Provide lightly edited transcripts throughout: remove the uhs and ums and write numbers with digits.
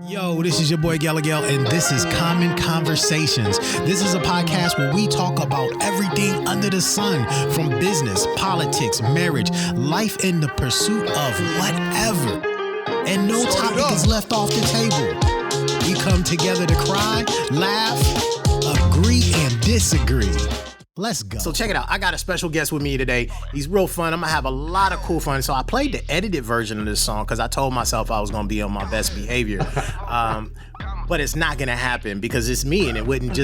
Yo, this is your boy Guy Miguel, and this is Common Conversations. This is a podcast where we talk about everything under the sun, from business, politics, marriage, life, and the pursuit of whatever. And no topic is left off the table. We come together to cry, laugh, agree, and disagree. Let's go. So check it out. I got a special guest with me today. He's real fun. I'm going to have a lot of cool fun. So I played the edited version of this song because I told myself I was going to be on my best behavior. But it's not going to happen because it's me, and it wouldn't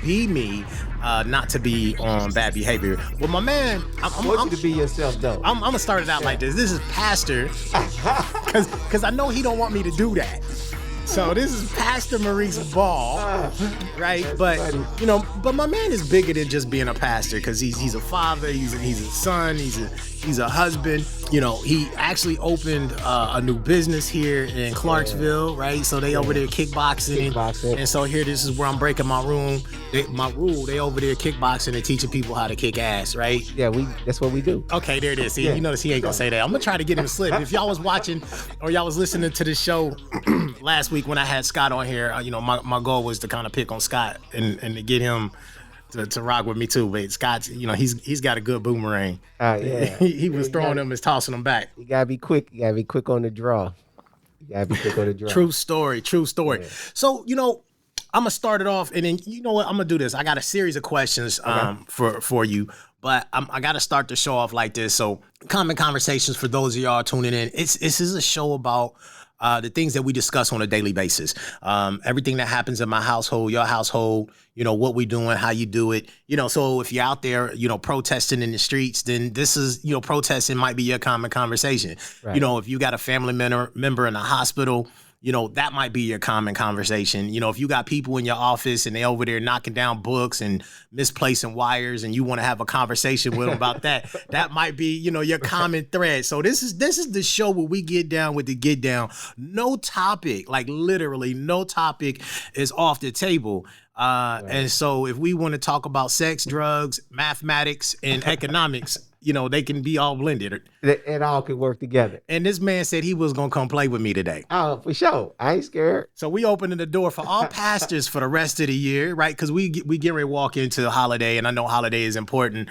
be me not to be on bad behavior. Well, my man, I want you to be yourself, though. I'm going to start it out like this. This is Pastor, because I know he don't want me to do that. So this is Pastor Maurice Ball, right? But you know, but my man is bigger than just being a pastor, because he's a father, he's a son, he's a husband. You know, he actually opened a new business here in Clarksville, right? So they over there kickboxing. And so here, this is where I'm breaking my rule. They over there kickboxing and teaching people how to kick ass, right? Yeah, that's what we do. Okay, there it is. See, you notice he ain't gonna say that. I'm gonna try to get him slipped. If y'all was watching or y'all was listening to the show last week when I had Scott on here, you know, my goal was to kind of pick on Scott and to get him to rock with me too. But Scott's, you know, he's got a good boomerang. Yeah. he was throwing them and tossing them back. You gotta be quick. You gotta be quick on the draw. True story. Yeah. So, you know, I'm gonna start it off, and then you know what? I'm gonna do this. I got a series of questions for you, but I gotta start the show off like this. So, Common Conversations, for those of y'all tuning in, this is a show about the things that we discuss on a daily basis. Everything that happens in my household, your household, you know, what we doing, how you do it. You know, so if you're out there, you know, protesting in the streets, then this is, you know, protesting might be your common conversation. Right. You know, if you got a family member in a hospital, you know, that might be your common conversation. You know, if you got people in your office and they over there knocking down books and misplacing wires, and you want to have a conversation with them about that, that might be, you know, your common thread. So this is the show where we get down with the get down. No topic, like literally no topic is off the table. Right. And so if we want to talk about sex, drugs, mathematics, and economics, you know, they can be all blended. It all can work together. And this man said he was going to come play with me today. Oh, for sure. I ain't scared. So we opening the door for all pastors for the rest of the year, right? Because we get ready to walk into a holiday, and I know holiday is important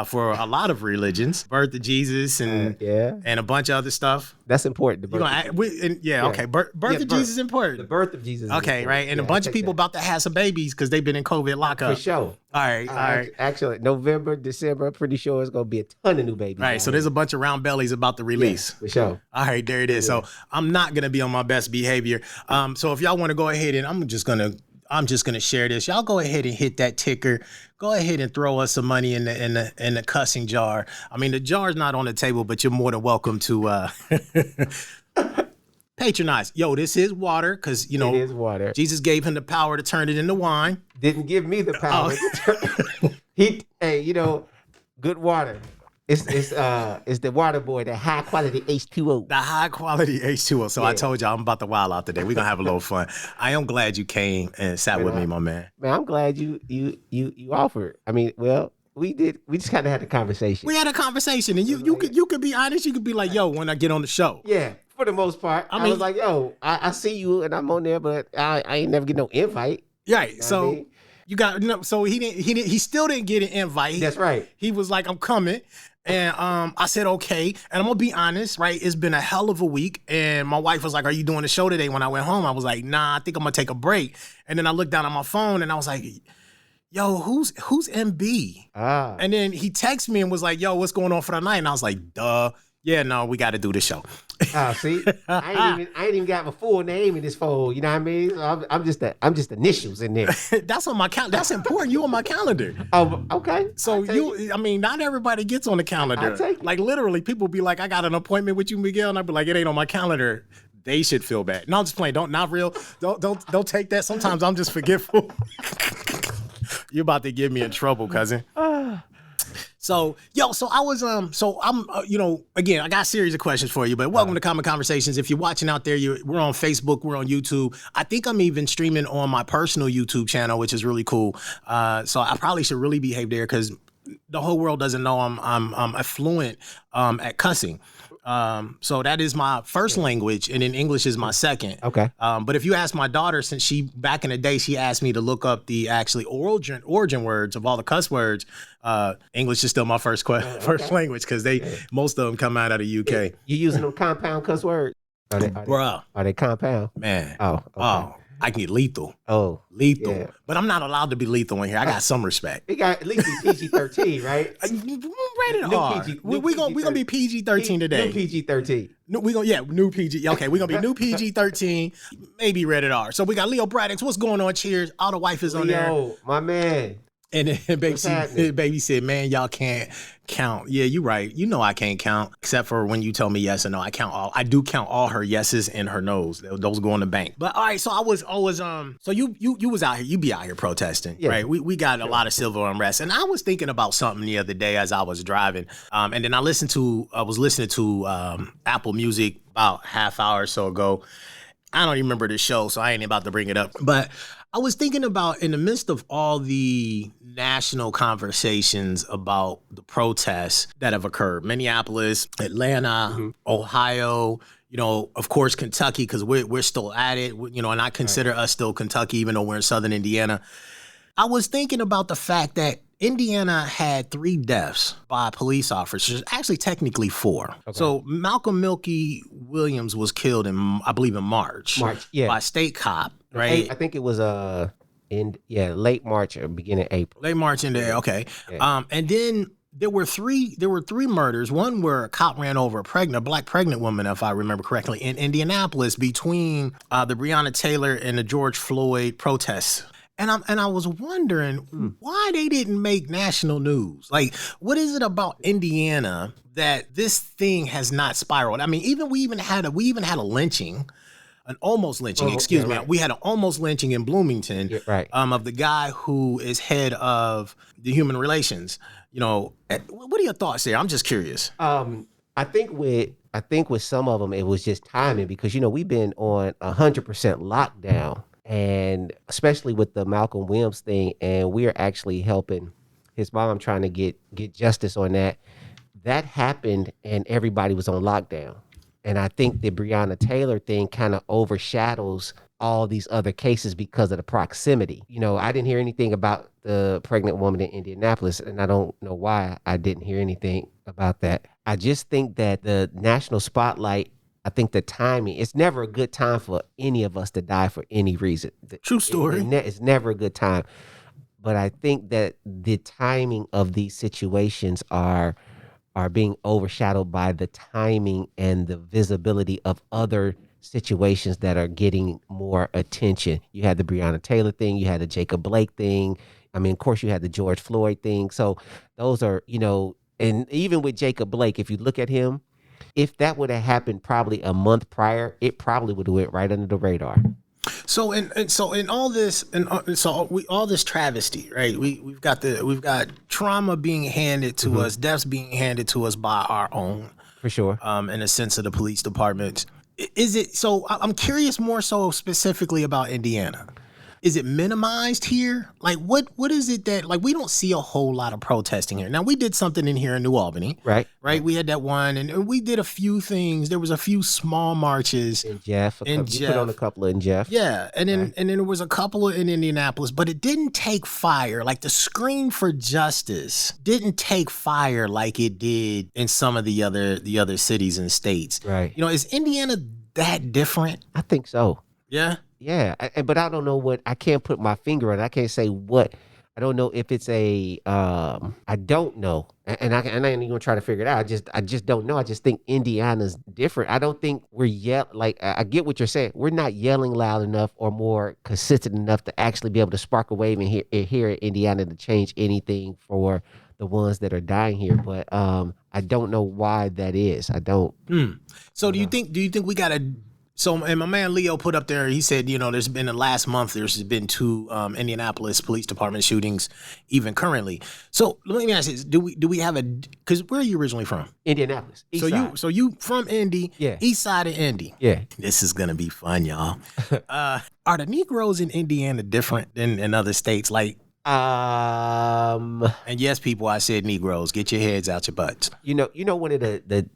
for a lot of religions. Birth of Jesus and a bunch of other stuff. That's important. Okay. Birth of Jesus is important. The birth of Jesus. Okay, right. And a bunch of people about to have some babies because they've been in COVID lockup. For sure. All right. Actually, November, December, I'm pretty sure it's going to be a ton of new babies. Right. So there's a bunch of round bellies about to release. Yeah, for sure. All right, there it is. Yeah. So I'm not going to be on my best behavior. So if y'all want to go ahead, and I'm just going to share this. Y'all go ahead and hit that ticker. Go ahead and throw us some money in the cussing jar. I mean, the jar's not on the table, but you're more than welcome to patronize. Yo, this is water, because, you know, it is water. Jesus gave him the power to turn it into wine. Didn't give me the power. You know, good water. It's the water boy, the high quality H2O. The high quality H2O. So I told y'all I'm about to wild out today. We're gonna have a little fun. I am glad you came and sat with me, my man. Man, I'm glad you offered. I mean, well, we just kind of had a conversation. We had a conversation, and you could be honest. You could be like, yo, when I get on the show. Yeah. For the most part, I was like, yo, I see you and I'm on there, but I ain't never get no invite. Right. You know so you got so he still didn't get an invite. That's right. He was like, I'm coming. And I said, okay. And I'm gonna be honest, right? It's been a hell of a week. And my wife was like, are you doing the show today? When I went home, I was like, nah, I think I'm gonna take a break. And then I looked down at my phone and I was like, yo, who's MB? And then he texted me and was like, yo, what's going on for the night? And I was like, duh. Yeah, no, we got to do the show. See, I ain't even got my full name in this phone. You know what I mean? So I'm just initials in there. That's on my calendar. That's important. You on my calendar. Oh, okay. So I mean, not everybody gets on the calendar. Like literally, people be like, I got an appointment with you, Miguel, and I'd be like, it ain't on my calendar. They should feel bad. No, I'm just playing. Not real. Don't take that. Sometimes I'm just forgetful. You're about to get me in trouble, cousin. So I was, you know, again, I got a series of questions for you, but welcome to Common Conversations. If you're watching out there, we're on Facebook, we're on YouTube. I think I'm even streaming on my personal YouTube channel, which is really cool. So I probably should really behave there, because the whole world doesn't know I'm affluent at cussing. So that is my first language, and then English is my second. Okay. But if you ask my daughter, since she back in the day, she asked me to look up the actually origin words of all the cuss words. English is still my first language because most of them come out of the UK. Yeah. You using them compound cuss words? Are they compound? Man. Oh. Okay. Oh. I can get lethal. Oh. Lethal. Yeah. But I'm not allowed to be lethal in here. I got some respect. It got at least be PG-13, right? Rated R. We're gonna be PG-13 today. New PG-13. New PG. Okay, we're gonna be new PG-13, maybe rated R. So we got Leo Braddix. What's going on? Cheers. All the wife is on there. Yo, my man. And then baby said, man, y'all can't count. Yeah, you're right. You know I can't count, except for when you tell me yes or no. I do count all her yeses and her nos. Those go in the bank. But all right, so I was so you was out here, you be out here protesting, right? We got a lot of civil unrest. And I was thinking about something the other day as I was driving. And then I was listening to Apple Music about half hour or so ago. I don't even remember the show, so I ain't about to bring it up. But I was thinking about, in the midst of all the national conversations about the protests that have occurred, Minneapolis, Atlanta, Ohio, of course, Kentucky, because we're still at it, and I consider us still Kentucky, even though we're in southern Indiana. I was thinking about the fact that Indiana had 3 deaths by police officers, actually technically 4. Okay. So Malcolm Milky Williams was killed I believe in March, by a state cop, right? I think it was late March or beginning of April. Late March into okay. Yeah. And then there were 3 murders. One where a cop ran over a black pregnant woman, if I remember correctly, in Indianapolis between the Breonna Taylor and the George Floyd protests. And I was wondering why they didn't make national news. Like, what is it about Indiana that this thing has not spiraled? I mean, we even had a lynching, an almost lynching. Excuse me. Right. We had an almost lynching in Bloomington, of the guy who is head of the human relations. What are your thoughts there? I'm just curious. I think with some of them it was just timing because we've been on 100% lockdown. And especially with the Malcolm Williams thing, and we're actually helping his mom trying to get justice on that. That happened, and everybody was on lockdown. And I think the Breonna Taylor thing kind of overshadows all these other cases because of the proximity. I didn't hear anything about the pregnant woman in Indianapolis, and I don't know why I didn't hear anything about that. I just think that the national spotlight, I think the timing, it's never a good time for any of us to die for any reason. True story. It's never a good time. But I think that the timing of these situations are being overshadowed by the timing and the visibility of other situations that are getting more attention. You had the Breonna Taylor thing, you had the Jacob Blake thing. I mean, of course, you had the George Floyd thing. So those are, and even with Jacob Blake, if you look at him, if that would have happened probably a month prior, it probably would have went right under the radar. So in all this all this travesty, right? We've got trauma being handed to us, deaths being handed to us by our own, for sure. In a sense of the police department. Is it so? I'm curious more so specifically about Indiana. Is it minimized here? Like, what is it that, like, we don't see a whole lot of protesting here. Now, we did something in here in New Albany. Right. We had that one, and we did a few things. There was a few small marches. In Jeff. You put on a couple in Jeff. Yeah, and then there was a couple in Indianapolis, but it didn't take fire. Like, the scream for justice didn't take fire like it did in some of the other cities and states. Right. Is Indiana that different? I think so. Yeah? Yeah, but I don't know I can't put my finger on it. I can't say what. I don't know if it's I don't know. And I ain't even gonna try to figure it out. I just don't know. I just think Indiana's different. I don't think we're I get what you're saying. We're not yelling loud enough or more consistent enough to actually be able to spark a wave here in Indiana to change anything for the ones that are dying here. But I don't know why that is. I don't. So do you think we gotta? So, and my man Leo put up there, he said, there's been last month, there's been 2 Indianapolis Police Department shootings, even currently. So let me ask you, do we have because where are you originally from? Indianapolis. East side. So you from Indy, east side of Indy. Yeah. This is going to be fun, y'all. Are the Negroes in Indiana different than in other states? Like, And yes, people, I said Negroes. Get your heads out your butts. You know, one of the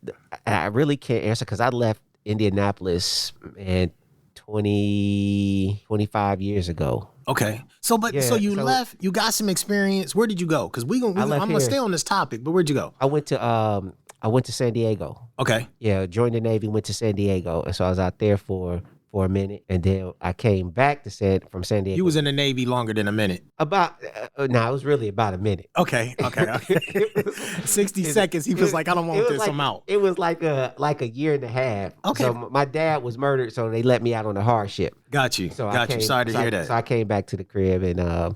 I really can't answer because I left Indianapolis and 25 years ago. Okay. So you left, you got some experience. Where did you go? Because I'm gonna stay on this topic, but where'd you go? I went to San Diego. Okay. Yeah, joined the Navy, went to San Diego. And so I was out there for a minute, and then I came back from San Diego. You was in the Navy longer than a minute. It was really about a minute. Okay. 60 seconds. He was like, I don't want this. I'm out. It was like a year and a half. Okay. So my dad was murdered, so they let me out on a hardship. Got you. Sorry to hear that. So I came back to the crib, and I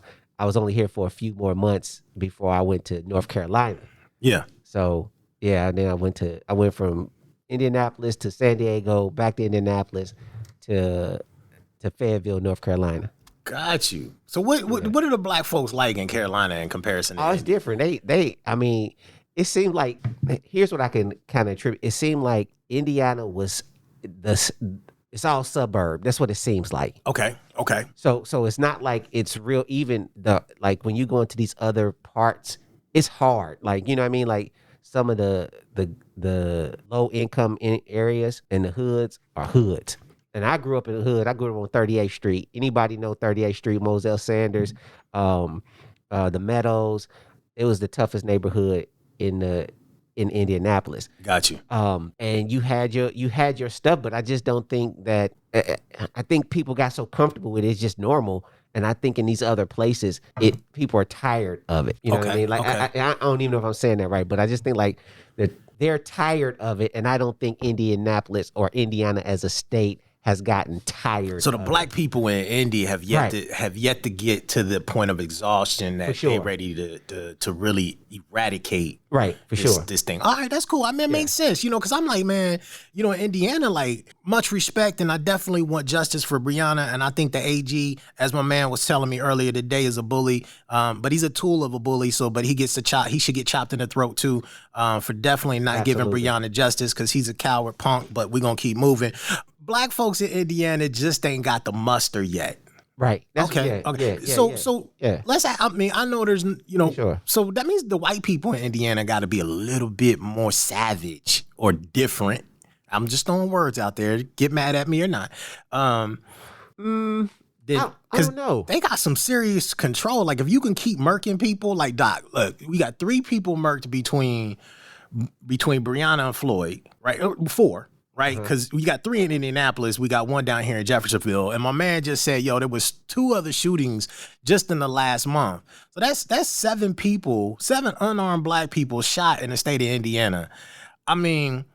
was only here for a few more months before I went to North Carolina. Yeah. So yeah, and then I went from Indianapolis to San Diego, back to Indianapolis, to Fayetteville, North Carolina. Got you. So what are the black folks like in Carolina in comparison to it's different. I mean, it seemed like, here's what I can kind of attribute. It seemed like Indiana was it's all suburb. That's what it seems like. Okay. So it's not like it's real, even like when you go into these other parts, it's hard. Like, you know what I mean? Like some of the low income areas and the hoods are hoods. And I grew up in the hood. I grew up on 38th Street. Anybody know 38th Street, Moselle Sanders, the Meadows? It was the toughest neighborhood in Indianapolis. Got you. And you had your stuff, but I just don't think that. I think people got so comfortable with it. It's just normal. And I think in these other places, people are tired of it. You know what I mean? Like I don't even know if I'm saying that right, but I just think like that they're tired of it, and I don't think Indianapolis or Indiana as a state has gotten tired. So the black people in Indy have yet to get to the point of exhaustion that they're ready to really eradicate. Right, for this thing. All right, that's cool. I mean, it makes sense, because I'm like, man, in Indiana, like, much respect, and I definitely want justice for Breonna, and I think the AG, as my man was telling me earlier today, is a bully, but he's a tool of a bully, but he should get chopped in the throat too, for definitely not giving Breonna justice, because he's a coward punk, but we're going to keep moving. Black folks in Indiana just ain't got the muster yet. Right. Okay. So let's. I know there's. Sure. So that means the white people in Indiana got to be a little bit more savage or different. I'm just throwing words out there. Get mad at me or not. I don't know. They got some serious control. Like if you can keep murking people, like Doc. Look, we got 3 people murked between Breonna and Floyd. Right, 4. Right, because we got 3 in Indianapolis, we got 1 down here in Jeffersonville, and my man just said, there was 2 other shootings just in the last month. So that's 7 people, 7 unarmed black people shot in the state of Indiana. I mean,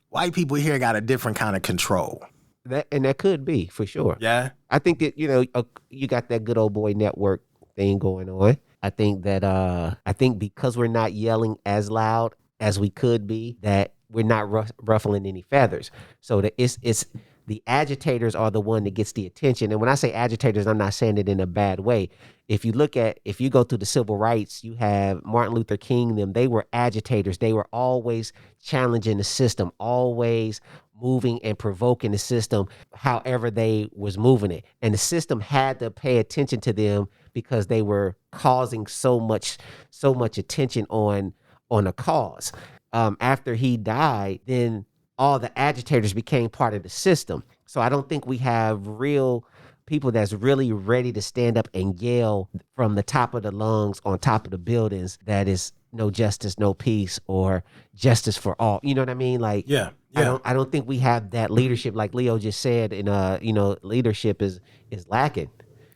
white people here got a different kind of control. That could be for sure. Yeah, I think that you got that good old boy network thing going on. I think that because we're not yelling as loud as we could be, that we're not ruffling any feathers. So that it's the agitators are the one that gets the attention. And when I say agitators, I'm not saying it in a bad way. If you go through the civil rights, you have Martin Luther King, they were agitators. They were always challenging the system, always moving and provoking the system, however they was moving it. And the system had to pay attention to them because they were causing so much attention on a cause. After he died, then all the agitators became part of the system. So I don't think we have real people that's really ready to stand up and yell from the top of the lungs on top of the buildings that is no justice, no peace, or justice for all. You know what I mean? Like, yeah. I don't think we have that leadership, like Leo just said. And leadership is lacking.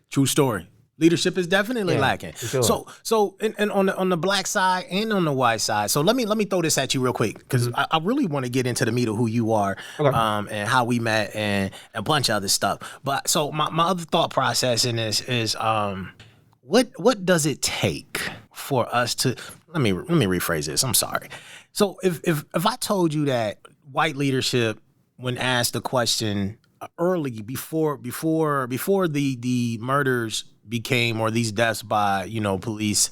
True story. Leadership is definitely lacking. Sure. So and on the black side and on the white side. So let me throw this at you real quick, because I really want to get into the meat of who you are, and how we met and a bunch of other stuff. But so my other thought process in this is what does it take for us to let me rephrase this. I'm sorry. So if I told you that white leadership, when asked the question early before the murders became, or these deaths by police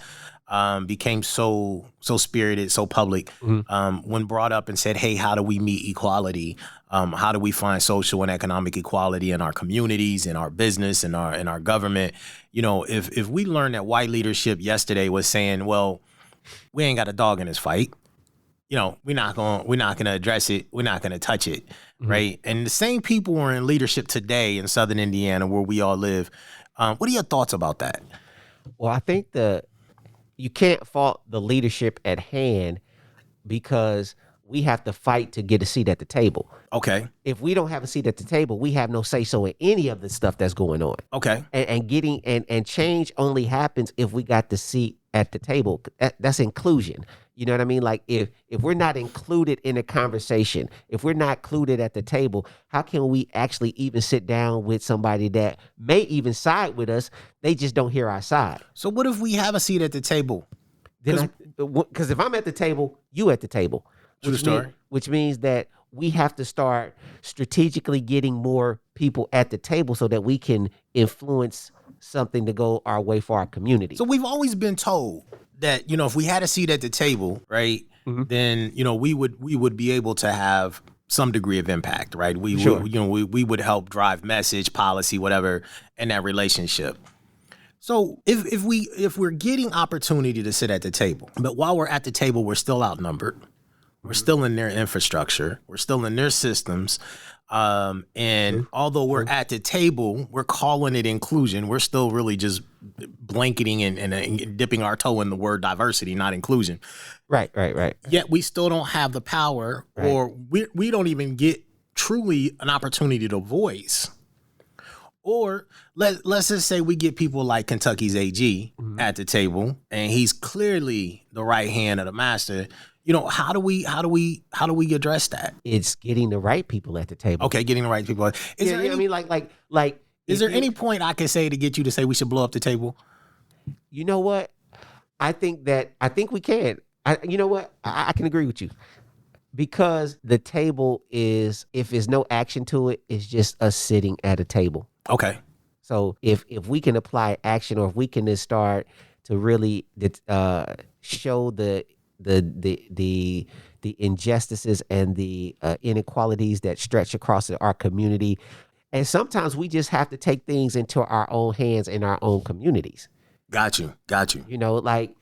became so spirited, so public, when brought up and said, hey, how do we meet equality, How do we find social and economic equality in our communities, in our business, in our government? You know, if we learned that white leadership yesterday was saying, well, we ain't got a dog in this fight. You know, we're not gonna address it. We're not gonna touch it, right? And the same people are in leadership today in Southern Indiana, where we all live. What are your thoughts about that? Well, I think you can't fault the leadership at hand because we have to fight to get a seat at the table. Okay. If we don't have a seat at the table, we have no say so in any of the stuff that's going on. Okay. And change only happens if we got the seat at the table. That's inclusion. You know what I mean? Like if we're not included in a conversation, if we're not included at the table, how can we actually even sit down with somebody that may even side with us? They just don't hear our side. So what if we have a seat at the table? Because if I'm at the table, you at the table. Which means that we have to start strategically getting more people at the table so that we can influence something to go our way for our community. So we've always been told that, you know, if we had a seat at the table, right, then, you know, we would be able to have some degree of impact, right? We would help drive message, policy, whatever, in that relationship. So if we're getting opportunity to sit at the table, but while we're at the table, we're still outnumbered. We're still in their infrastructure. We're still in their systems. And although we're at the table, we're calling it inclusion. We're still really just blanketing and dipping our toe in the word diversity, not inclusion. Right. Yet we still don't have the power, or we don't even get truly an opportunity to voice. Or let's just say we get people like Kentucky's AG at the table, and he's clearly the right hand of the master. You know, how do we address that? It's getting the right people at the table. Okay, getting the right people. Is there any point I can say to get you to say we should blow up the table? You know what? I think we can. You know what? I can agree with you. Because the table is, if there's no action to it, it's just us sitting at a table. Okay. So if we can apply action, or if we can just start to really show the injustices and the inequalities that stretch across our community. And sometimes we just have to take things into our own hands in our own communities. Got you. You know, like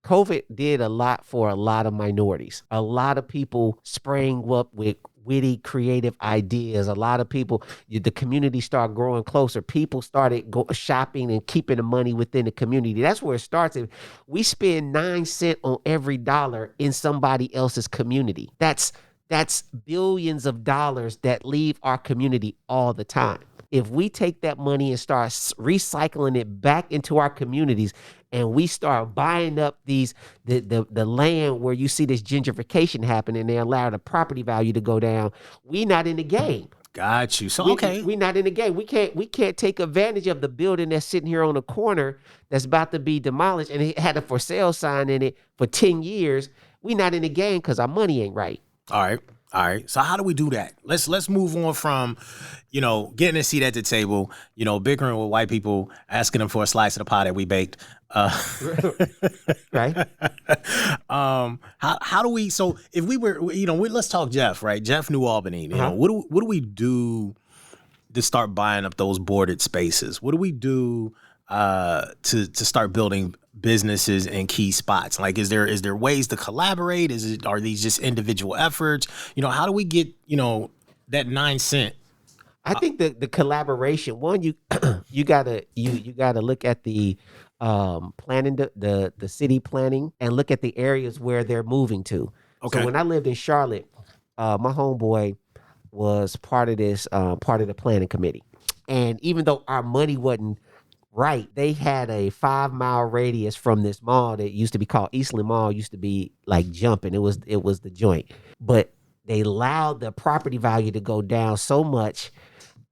COVID did a lot for a lot of minorities. A lot of people sprang up with witty, creative ideas. A lot of people, the community started growing closer. People started shopping and keeping the money within the community. That's where it starts. We spend 9 cents on every dollar in somebody else's community. That's billions of dollars that leave our community all the time. If we take that money and start recycling it back into our communities, and we start buying up the land where you see this gentrification happening, and they allow the property value to go down, we not in the game. Got you. So okay, we not in the game. We can't take advantage of the building that's sitting here on the corner that's about to be demolished, and it had a for sale sign in it for 10 years. We not in the game because our money ain't right. All right. So how do we do that? Let's move on from, you know, getting a seat at the table, you know, bickering with white people, asking them for a slice of the pie that we baked. Right. How do we? So if we were, you know, let's talk Jeff, right? Jeff, New Albany. You know, what do we do to start buying up those boarded spaces? What do we do to start building businesses in key spots? Like, is there ways to collaborate? Are these just individual efforts? You know, how do we get, you know, that 9 cent? I think the collaboration, one, you gotta look at the planning, the city planning, and look at the areas where they're moving to. Okay. So when I lived in Charlotte, my homeboy was part of the planning committee, and even though our money wasn't right, they had a 5-mile radius from this mall that used to be called Eastland Mall. Used to be like jumping. It was the joint, but they allowed the property value to go down so much,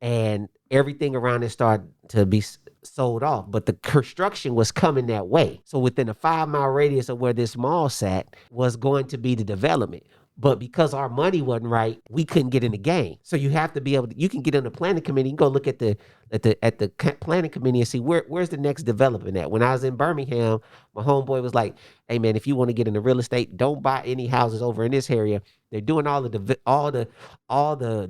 and everything around it started to be sold off. But the construction was coming that way. So within a 5-mile radius of where this mall sat was going to be the development. But because our money wasn't right, we couldn't get in the game. So you have to be able to, you can get on the planning committee and go look at the planning committee and see where's the next development at. When I was in Birmingham, my homeboy was like, hey man, if you want to get into real estate, don't buy any houses over in this area. They're doing all the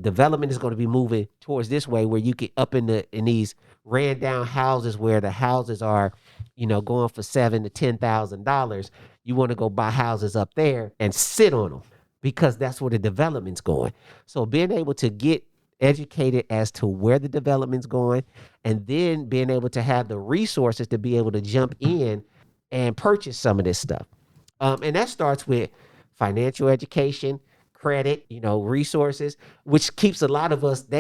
development is going to be moving towards this way, where you get up in these ran down houses where the houses are, going for $7,000 to $10,000. You want to go buy houses up there and sit on them, because that's where the development's going. So being able to get educated as to where the development's going, and then being able to have the resources to be able to jump in and purchase some of this stuff. And that starts with financial education, credit, resources, which keeps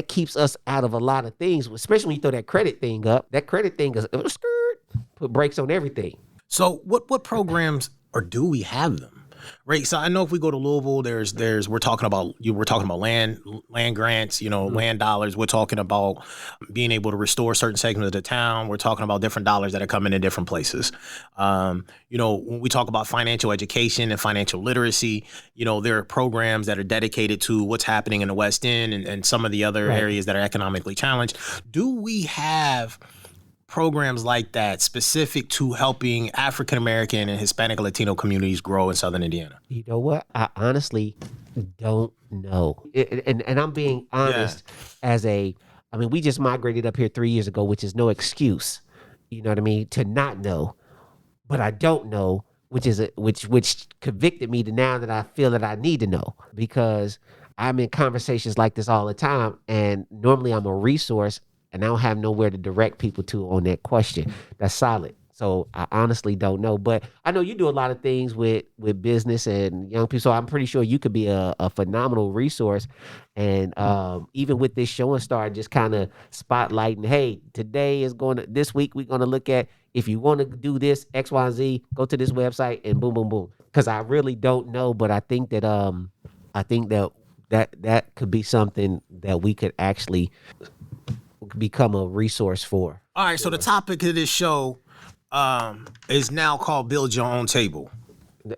keeps us out of a lot of things, especially when you throw that credit thing up. That credit thing put brakes on everything. So what programs, or do we have them? Right. So I know if we go to Louisville, we're talking about land grants, land dollars. We're talking about being able to restore certain segments of the town. We're talking about different dollars that are coming in different places. When we talk about financial education and financial literacy, there are programs that are dedicated to what's happening in the West End and some of the other areas that are economically challenged. Do we have programs like that specific to helping African American and Hispanic Latino communities grow in Southern Indiana? You know what? I honestly don't know. And I'm being honest, we just migrated up here 3 years ago, which is no excuse, you know what I mean, to not know. But I don't know, which convicted me to now that I feel that I need to know, because I'm in conversations like this all the time, and normally I'm a resource, and I don't have nowhere to direct people to on that question. That's solid. So I honestly don't know. But I know you do a lot of things with business and young people. So I'm pretty sure you could be a phenomenal resource. And even with this show and start, just kind of spotlighting, hey, this week we're going to look at, if you want to do this, X, Y, and Z, go to this website and boom, boom, boom. Because I really don't know, but I think that that could be something that we could actually become a resource for. All right, so the topic of this show is now called Build Your Own Table.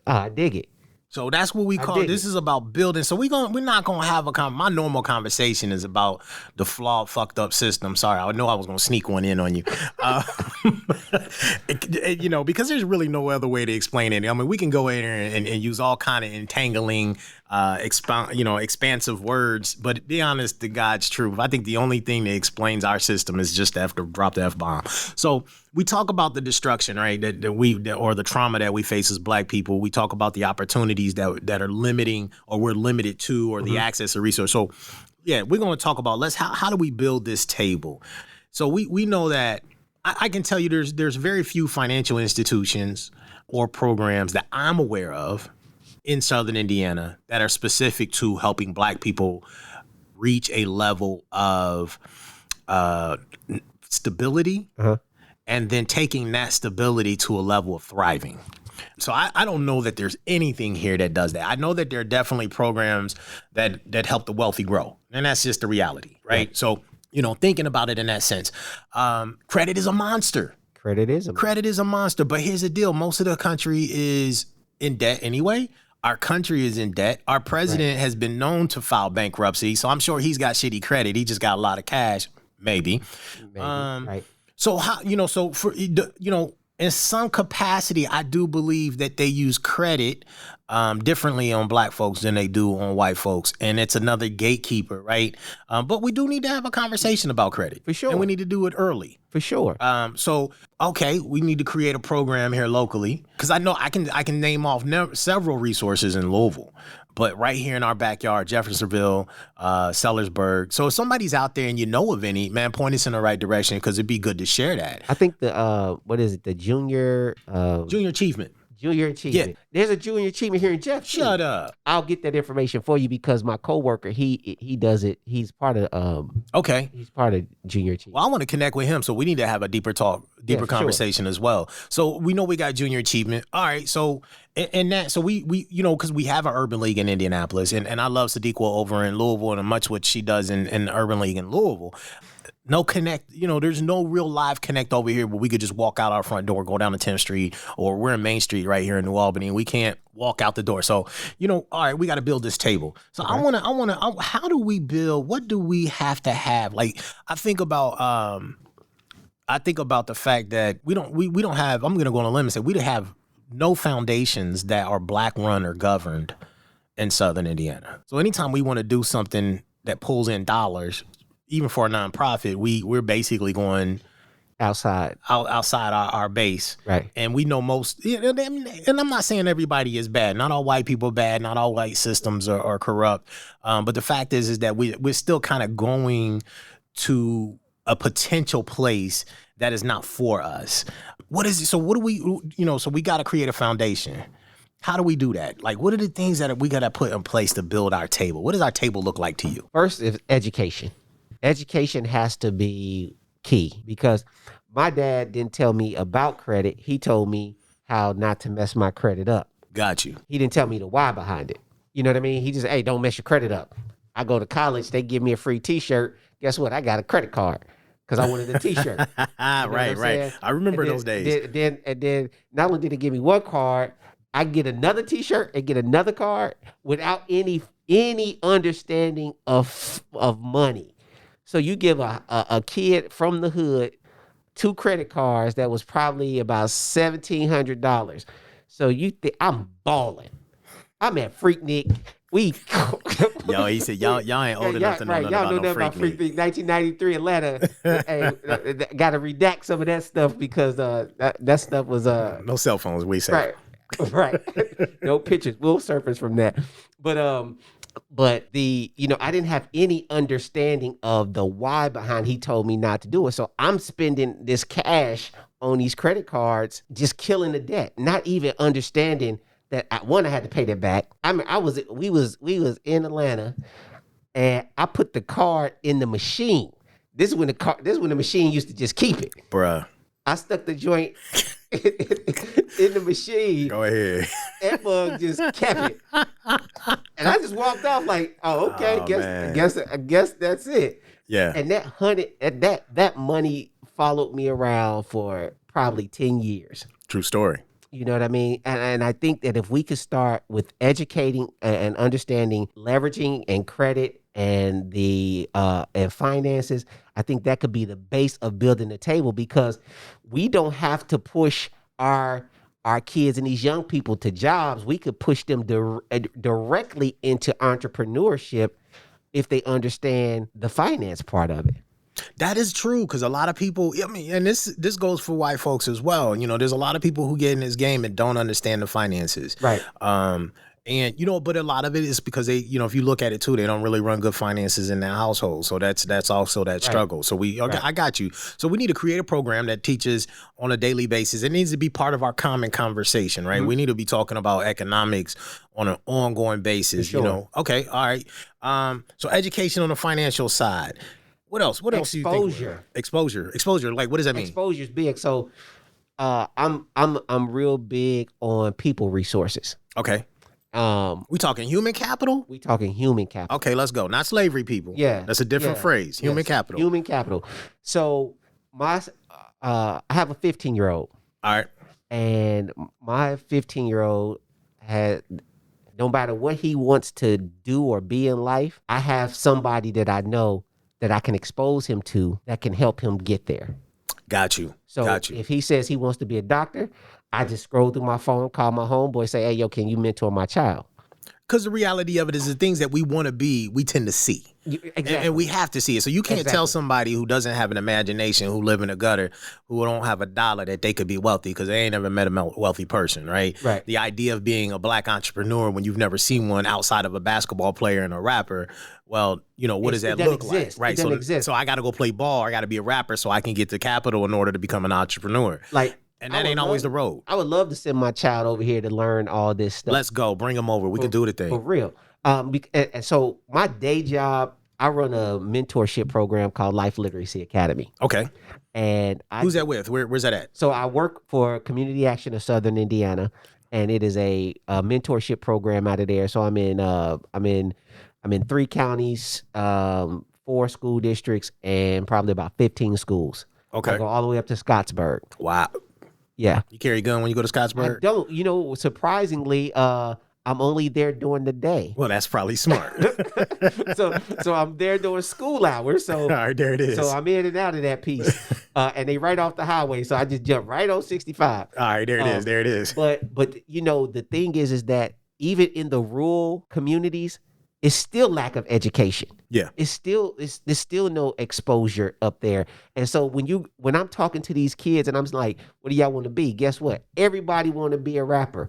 I dig it. So that's what we call it. This is about building. So we're not gonna have my normal conversation is about the flawed, fucked up system. Sorry, I know I was gonna sneak one in on you. Because there's really no other way to explain it. I mean, we can go in here and use all kind of entangling, expansive words. But to be honest, to God's truth, I think the only thing that explains our system is just to have to drop the F-bomb. So we talk about the destruction, right? Or the trauma that we face as Black people. We talk about the opportunities that are limiting, or we're limited to, or the access to resource. So, yeah, we're going to talk about how do we build this table? So we know that I can tell you there's very few financial institutions or programs that I'm aware of in Southern Indiana that are specific to helping Black people reach a level of stability. And then taking that stability to a level of thriving. So I don't know that there's anything here that does that. I know that there are definitely programs that help the wealthy grow. And that's just the reality, right? Yeah. So, thinking about it in that sense, credit is a monster. Credit is a monster. But here's the deal. Most of the country is in debt anyway. Our country is in debt. Our president has been known to file bankruptcy. So I'm sure he's got shitty credit. He just got a lot of cash, maybe. Right. So how, so for, in some capacity, I do believe that they use credit differently on Black folks than they do on white folks. And it's another gatekeeper, right? But we do need to have a conversation about credit. For sure. And we need to do it early. For sure. We need to create a program here locally. Because I know I can name off several resources in Louisville. But right here in our backyard, Jeffersonville, Sellersburg. So if somebody's out there and you know of any, man, point us in the right direction, because it'd be good to share that. I think the junior achievement. Junior achievement. Yeah. There's a junior achievement here in Jeff. Shut up. I'll get that information for you, because my coworker, he does it. He's part of He's part of junior achievement. Well, I want to connect with him, so we need to have a deeper conversation as well. So we know we got junior achievement. All right. So we because we have an urban league in Indianapolis, and I love Sadiqa over in Louisville, and much what she does in the urban league in Louisville. No connect, there's no real live connect over here where we could just walk out our front door, go down to 10th Street, or we're in Main Street right here in New Albany, and we can't walk out the door. So, all right, we got to build this table. So okay. How do we build, what do we have to have? Like, I think about the fact that we don't have, I'm going to go on a limb and say we have no foundations that are Black run or governed in Southern Indiana. So anytime we want to do something that pulls in dollars, even for a nonprofit, we're basically going outside our base. Right. And we know most, and I'm not saying everybody is bad. Not all white people are bad. Not all white systems are corrupt. But the fact is that we're still kind of going to a potential place that is not for us. What is it? So what do we, so we got to create a foundation. How do we do that? Like, what are the things that we got to put in place to build our table? What does our table look like to you? First is education. Education has to be key because my dad didn't tell me about credit. He told me how not to mess my credit up. Got you. He didn't tell me the why behind it. You know what I mean? He just, hey, don't mess your credit up. I go to college, they give me a free T-shirt. Guess what? I got a credit card because I wanted a T-shirt. Right. I remember those days. Then not only did they give me one card, I get another T-shirt and get another card without any understanding of money. So you give a kid from the hood 2 credit cards that was probably about $1,700. So you think I'm balling? I'm at Freaknik. Yo, he said y'all ain't old enough to know nothing about no Freaknik. 1993 Atlanta. Got to redact some of that stuff because that stuff was no cell phones. We say right. No pictures. We'll surface from that. But the, I didn't have any understanding of the why behind he told me not to do it. So I'm spending this cash on these credit cards, just killing the debt, not even understanding that I had to pay that back. I mean, we was in Atlanta and I put the card in the machine. This is when the machine used to just keep it. Bruh. I stuck the joint in the machine. Go ahead. That bug just kept it. And I just walked off like, oh, okay, I guess that's it. Yeah. And that money followed me around for probably 10 years. True story. You know what I mean? And I think that if we could start with educating and understanding leveraging and credit and and finances, I think that could be the base of building the table because we don't have to push our kids and these young people to jobs. We could push them directly into entrepreneurship if they understand the finance part of it. That is true because a lot of people, and this goes for white folks as well. There's a lot of people who get in this game and don't understand the finances. Right. And but a lot of it is because they, if you look at it too, they don't really run good finances in their household. So that's also that struggle. Right. So I got you. So we need to create a program that teaches on a daily basis. It needs to be part of our common conversation, right? Mm-hmm. We need to be talking about economics on an ongoing basis. Sure. Okay, all right. So education on the financial side. What else? What else do you think? Exposure. Like, what does that mean? Exposure is big. So, I'm real big on people resources. Okay. We talking human capital? We talking human capital. Okay, let's go. Not slavery people. Yeah. That's a different phrase. Human capital. Human capital. So I have a 15-year-old. All right. And my 15-year-old no matter what he wants to do or be in life, I have somebody that I know that I can expose him to that can help him get there. Got you. So if he says he wants to be a doctor, I just scroll through my phone, call my homeboy, say, hey, yo, can you mentor my child? Because the reality of it is the things that we want to be, we tend to see. Exactly. And we have to see it. So you can't tell somebody who doesn't have an imagination, who live in a gutter, who don't have a dollar that they could be wealthy because they ain't never met a wealthy person, right? Right. The idea of being a black entrepreneur when you've never seen one outside of a basketball player and a rapper, well, what does that look like? Right. So I got to go play ball. I got to be a rapper so I can get the capital in order to become an entrepreneur. And that ain't always the road. I would love to send my child over here to learn all this stuff. Let's go. Bring them over. We can do the thing. For real. And so my day job, I run a mentorship program called Life Literacy Academy. Okay. And who's that with? Where's that at? So I work for Community Action of Southern Indiana, and it is a mentorship program out of there. So I'm in 3 counties, 4 4 school districts and probably about 15 schools. Okay. I go all the way up to Scottsburg. Wow. Yeah. You carry a gun when you go to Scottsburg? I don't. You know, surprisingly, I'm only there during the day. Well, that's probably smart. so I'm there during school hours. So all right, there it is. So I'm in and out of that piece. And they right off the highway. So I just jump right on 65. All right, there it is. There it is. But you know, the thing is that even in the rural communities, it's still lack of education. Yeah. There's still no exposure up there. And so when I'm talking to these kids and I'm like, what do y'all want to be? Guess what? Everybody want to be a rapper.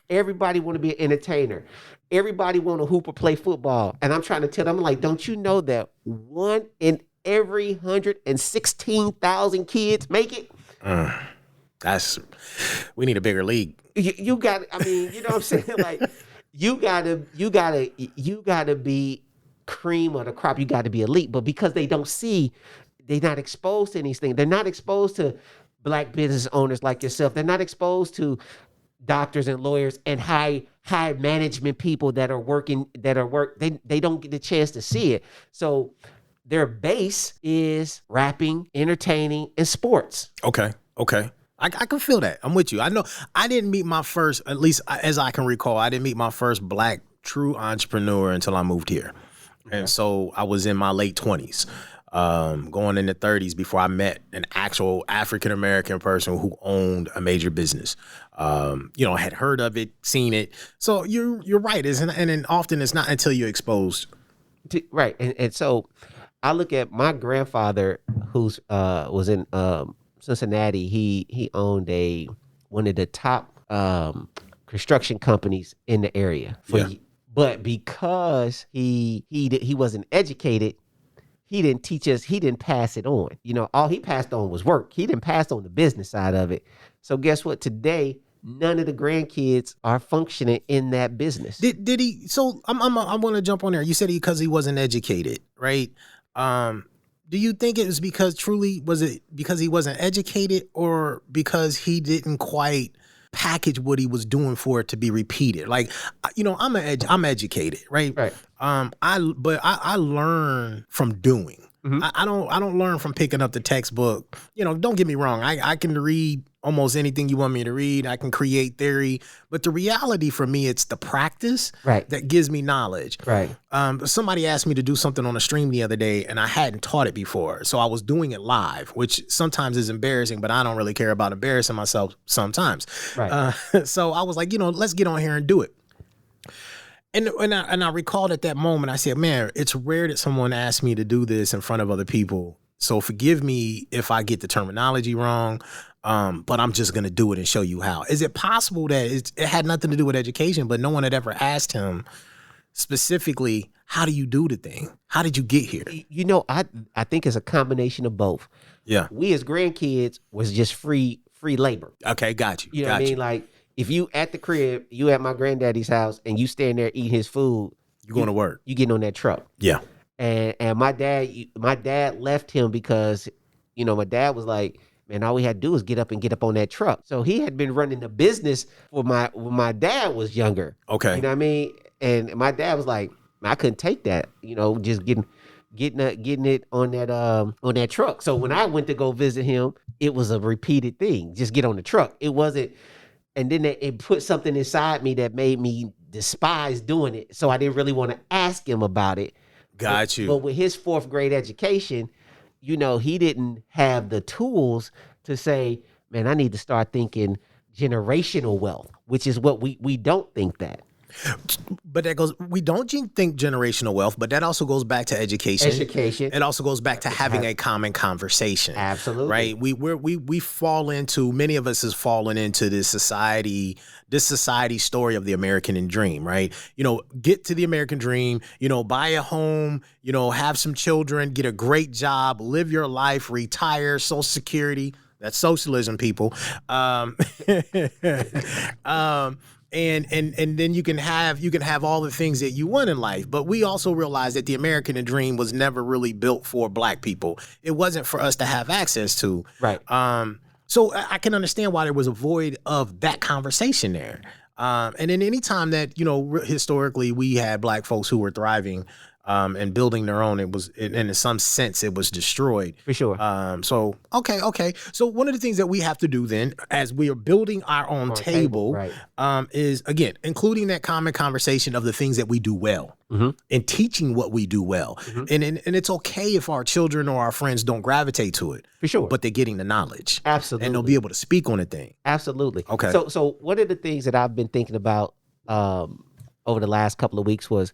Everybody want to be an entertainer. Everybody want to hoop or play football. And I'm trying to tell them, like, don't you know that 1 in every 116,000 kids make it? We need a bigger league. You got, I mean, you know what I'm saying? Like, you gotta be cream of the crop. You got to be elite. But because they don't see, they're not exposed to anything. They're not exposed to Black business owners like yourself. They're not exposed to doctors and lawyers and high management people that are working. They don't get the chance to see it. So their base is rapping, entertaining, and sports. Okay. I can feel that. I'm with you. I know I didn't meet my first, at least as I can recall, I didn't meet my first Black true entrepreneur until I moved here. Okay. And so I was in my late 20s, going into 30s before I met an actual African-American person who owned a major business. Had heard of it, seen it. So you're right. And then often it's not until you're exposed. Right. And so I look at my grandfather who's was in Cincinnati. He owned one of the top construction companies in the area. But because he wasn't educated, he didn't teach us. He didn't pass it on. You know, all he passed on was work. He didn't pass on the business side of it. So guess what? Today, none of the grandkids are functioning in that business. Did he? So I want to jump on there. You said because he wasn't educated, right? Do you think it was was it because he wasn't educated, or because he didn't quite package what he was doing for it to be repeated? Like, I'm educated, right? Right. I learn from doing. Mm-hmm. I don't learn from picking up the textbook. Don't get me wrong. I can read almost anything you want me to read. I can create theory, but the reality for me, it's the practice that gives me knowledge. Right. Somebody asked me to do something on a stream the other day, and I hadn't taught it before, so I was doing it live, which sometimes is embarrassing, but I don't really care about embarrassing myself sometimes. Right. So I was like, let's get on here and do it. And I recalled at that moment, I said, man, it's rare that someone asks me to do this in front of other people. So forgive me if I get the terminology wrong, but I'm just going to do it and show you how. Is it possible that it had nothing to do with education, but no one had ever asked him specifically, how do you do the thing? How did you get here? I think it's a combination of both. Yeah. We as grandkids was just free labor. Okay, got you. You know what I mean? Like, if you at the crib, you at my granddaddy's house, and you stand there eating his food, you're going to work. You getting on that truck. Yeah. And my dad left him because, my dad was like, man, all we had to do is get up on that truck. So he had been running the business when my dad was younger. Okay. You know what I mean? And my dad was like, I couldn't take that. Just getting it on that truck. So when I went to go visit him, it was a repeated thing. Just get on the truck. It wasn't. And then it put something inside me that made me despise doing it. So I didn't really want to ask him about it. Got you. But with his 4th grade education, he didn't have the tools to say, man, I need to start thinking generational wealth, which is what we don't think that. But we don't think generational wealth, but that also goes back to education. It also goes back to having a common conversation. Absolutely. Right. We fall into, many of us has fallen into this society story of the American dream, right? Get to the American dream, buy a home, have some children, get a great job, live your life, retire, Social Security. That's socialism, people. And then you can have all the things that you want in life. But we also realize that the American dream was never really built for Black people. It wasn't for us to have access to. Right. So I can understand why there was a void of that conversation there. And then any time that, historically we had Black folks who were thriving, and building their own. And in some sense, it was destroyed. For sure. So, okay. So one of the things that we have to do then, as we are building our own table, right. Is, again, including that common conversation of the things that we do well and teaching what we do well. And it's okay if our children or our friends don't gravitate to it. For sure. But they're getting the knowledge. Absolutely. And they'll be able to speak on the thing. Absolutely. Okay. So one of the things that I've been thinking about over the last couple of weeks was,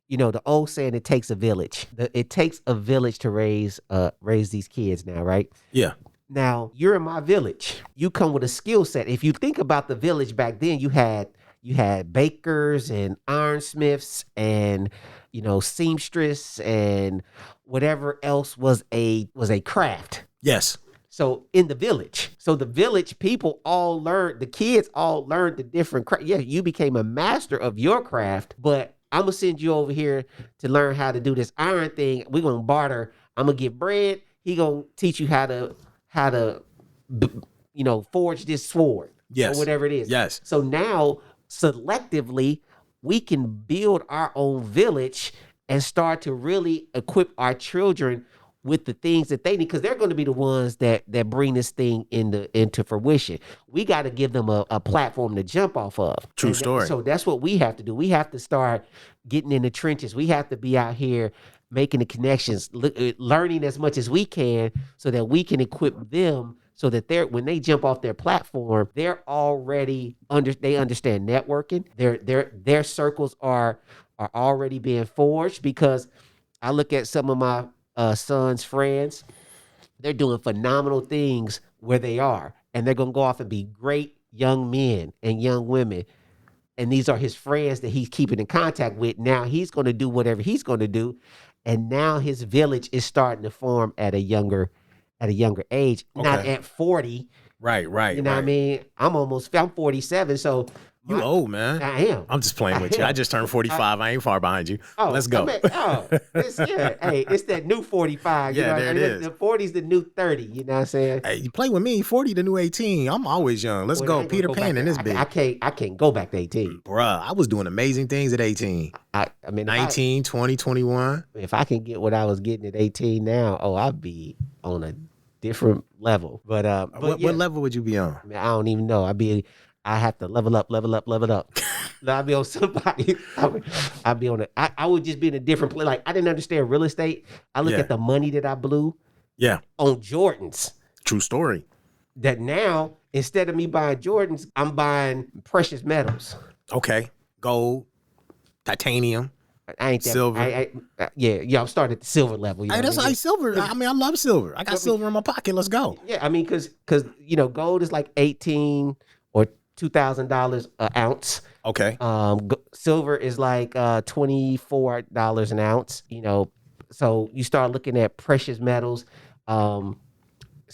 the old saying, it takes a village. It takes a village to raise these kids now, right? Yeah. Now, you're in my village. You come with a skill set. If you think about the village back then, you had bakers and ironsmiths and, seamstress and whatever else was a craft. Yes. So in the village, people all learned, the kids all learned the different craft. Yeah, you became a master of your craft, but I'm going to send you over here to learn how to do this iron thing. We're going to barter. I'm going to get bread. He going to teach you how to forge this sword. Yes. Or whatever it is. Yes. So now, selectively, we can build our own village and start to really equip our children with the things that they need, because they're going to be the ones that bring this thing into fruition. We got to give them a platform to jump off of. True story. So that's what we have to do. We have to start getting in the trenches. We have to be out here making the connections, learning as much as we can so that we can equip them so that when they jump off their platform, they're already they understand networking. Their circles are already being forged, because I look at some of my son's friends, they're doing phenomenal things where they are, and they're going to go off and be great young men and young women. And these are his friends that he's keeping in contact with. Now he's going to do whatever he's going to do. And now his village is starting to form at a younger age, not at 40. Right. You know what I mean? I'm 47. So you old, man. I am. I'm just playing with you. I just turned 45. I ain't far behind you. Let's go. It's that new 45. Yeah, there it is. The 40's the new 30. You know what I'm saying? Hey, you play with me. 40 the new 18. I'm always young. Let's go. Peter Pan in this bitch. I can't go back to 18. Bruh, I was doing amazing things at 18. I mean, 19, 20, 21. If I can get what I was getting at 18 now, I'd be on a different level. But what level would you be on? I mean, I don't even know. I have to level up. I'll be on somebody. I'll be on it. I would just be in a different place. Like, I didn't understand real estate. I look at the money that I blew. Yeah. On Jordans. True story. That now, instead of me buying Jordans, I'm buying precious metals. Okay. Gold, titanium. I ain't that, silver. I'm starting at the silver level. Hey, that's like silver. I mean, I love silver. I got silver in my pocket. Let's go. Yeah, I mean, because gold is like $18,000 or $2,000 an ounce. Okay. Silver is like $24 an ounce. So you start looking at precious metals. So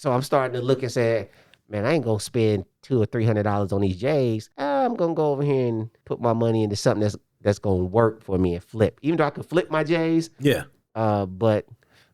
I'm starting to look and say, man, I ain't gonna spend $200 or $300 on these J's. I'm gonna go over here and put my money into something that's gonna work for me and flip. Even though I could flip my J's. Yeah. But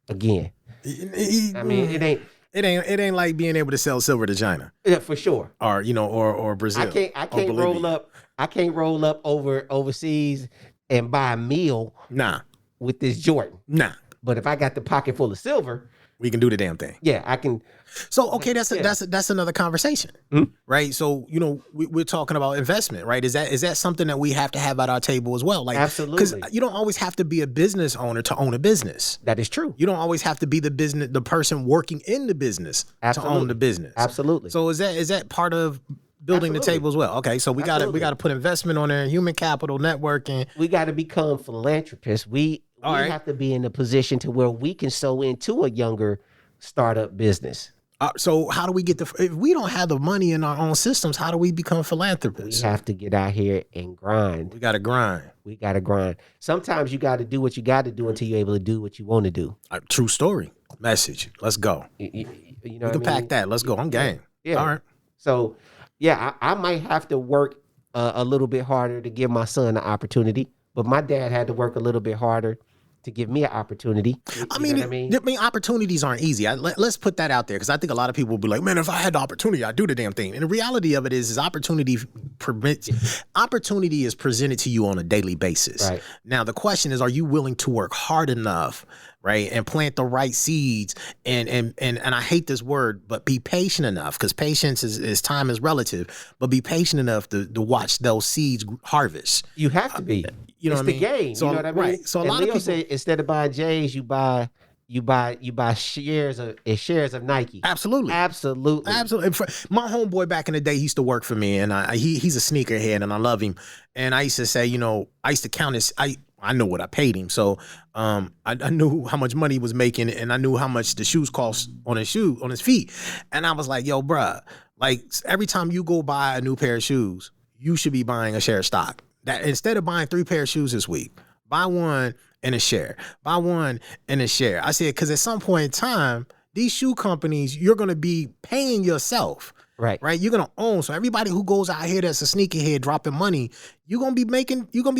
again, I mean, it ain't like being able to sell silver to China. Yeah, for sure. Or or Brazil. I can't roll up. I can't roll up overseas and buy a meal. Nah. With this Jordan. Nah. But if I got the pocket full of silver, we can do the damn thing. Yeah, I can. So, okay, that's another conversation, right? So, we're talking about investment, right? Is that something that we have to have at our table as well? Like, absolutely. Because you don't always have to be a business owner to own a business. That is true. You don't always have to be the person working in the business to own the business. Absolutely. So is that part of building the table as well? Okay, so we got to put investment on there, human capital, networking. We got to become philanthropists. We have to be in a position to where we can sow into a younger startup business. So how do we get if we don't have the money in our own systems, how do we become philanthropists? We have to get out here and grind. We got to grind. Sometimes you got to do what you got to do until you're able to do what you want to do. True story. Message. Let's go. We can pack that. Let's go. I'm game. Yeah. All right. So, I might have to work a little bit harder to give my son the opportunity, but my dad had to work a little bit harder to give me an opportunity. I mean, opportunities aren't easy. Let's put that out there, because I think a lot of people will be like, man, if I had the opportunity, I'd do the damn thing. And the reality of it is opportunity is presented to you on a daily basis. Right. Now, the question is, are you willing to work hard enough, right, and plant the right seeds? And I hate this word, but be patient enough, because patience is time is relative, but be patient enough to watch those seeds harvest. You have to be. You know it's what I mean? the game. So, you know what I mean? Right. So a lot of people say, instead of buying J's, you buy shares of Nike. Absolutely. My homeboy back in the day, he used to work for me, and he's a sneakerhead, and I love him. And I used to say, I used to count his. I know what I paid him, so I knew how much money he was making, and I knew how much the shoes cost on his feet. And I was like, yo, bruh, like every time you go buy a new pair of shoes, you should be buying a share of stock. That instead of buying 3 pair of shoes this week, buy one and a share. Buy one and a share. I said, because at some point in time, these shoe companies, you're going to be paying yourself. Right. You're going to own. So everybody who goes out here that's a sneakerhead dropping money, you're going to be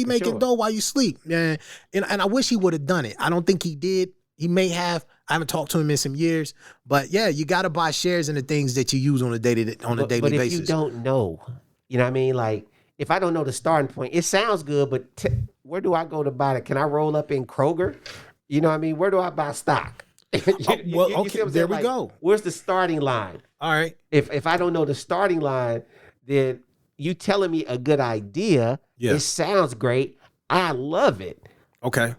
making dough while you sleep. And I wish he would have done it. I don't think he did. He may have. I haven't talked to him in some years. But yeah, you got to buy shares in the things that you use on a daily basis. But if you don't know, you know what I mean? Like, if I don't know the starting point, it sounds good, but where do I go to buy it? Can I roll up in Kroger? You know what I mean? Where do I buy stock? Okay, there we go. Where's the starting line? All right. If I don't know the starting line, then you telling me a good idea. Yeah. It sounds great. I love it. Okay.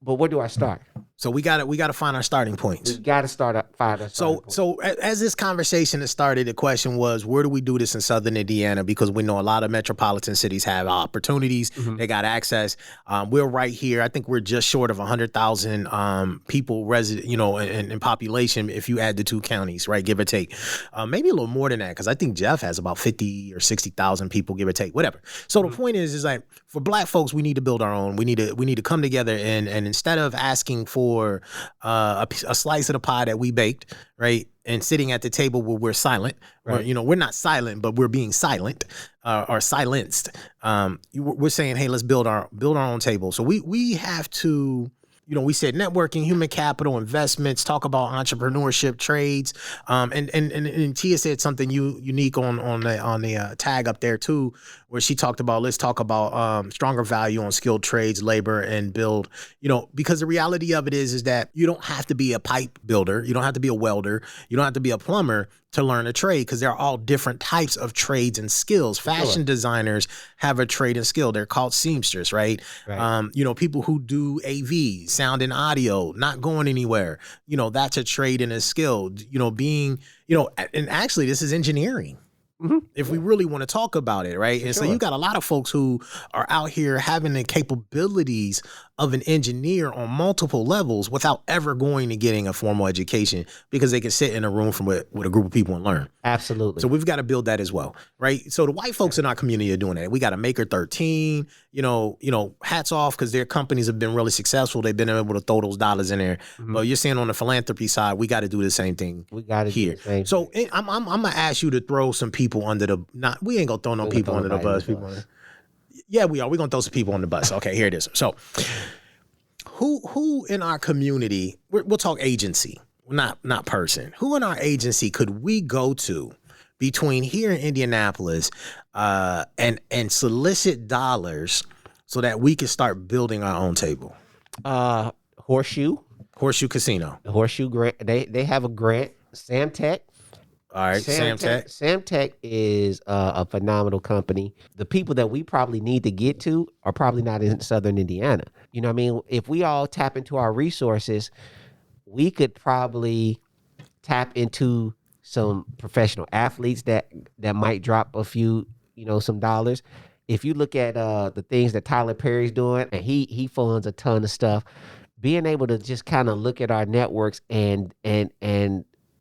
But where do I start? So we got to find our starting points. We got to find our starting points. So as this conversation has started, the question was, where do we do this in Southern Indiana? Because we know a lot of metropolitan cities have opportunities. Mm-hmm. They got access. We're right here. I think we're just short of 100,000 people resident, in population if you add the 2 counties, right, give or take. Maybe a little more than that, because I think Jeff has about 50 or 60,000 people, give or take, whatever. So the point is like, for Black folks, we need to build our own. We need to come together and instead of asking for a slice of the pie that we baked, right, and sitting at the table where we're silent, right. Or, we're not silent, but we're being silent or silenced. We're saying, hey, let's build our own table. So we have to. We said networking, human capital, investments, talk about entrepreneurship, trades, and Tia said something unique on the tag up there too, where she talked about, let's talk about stronger value on skilled trades, labor, and build. Because the reality of it is that you don't have to be a pipe builder, you don't have to be a welder, you don't have to be a plumber to learn a trade, because there are all different types of trades and skills. Fashion designers have a trade and skill. They're called seamsters, right? People who do AV, sound and audio, not going anywhere. That's a trade and a skill. And actually this is engineering. Mm-hmm. If we really want to talk about it, right? And so you got a lot of folks who are out here having the capabilities of an engineer on multiple levels without ever going and getting a formal education, because they can sit in a room with a group of people and learn. Absolutely. So we've got to build that as well, right? So the white folks in our community are doing that. We got a Maker 13, hats off, because their companies have been really successful. They've been able to throw those dollars in there. Mm-hmm. But you're saying on the philanthropy side, we got to do the same thing. We got to here. So I'm gonna ask you to throw some people under the. We ain't gonna throw no people under the bus. Yeah, we are. We're gonna throw some people on the bus. Okay, here it is. So, who in our community? We'll talk agency, not person. Who in our agency could we go to between here in Indianapolis and solicit dollars so that we can start building our own table? Horseshoe Casino. Horseshoe grant. They have a grant. Samtech. All right, Samtech. Samtech is a phenomenal company. The people that we probably need to get to are probably not in Southern Indiana. You know what I mean? If we all tap into our resources, we could probably tap into some professional athletes that might drop a few, some dollars. If you look at the things that Tyler Perry's doing, and he funds a ton of stuff, being able to just kind of look at our networks and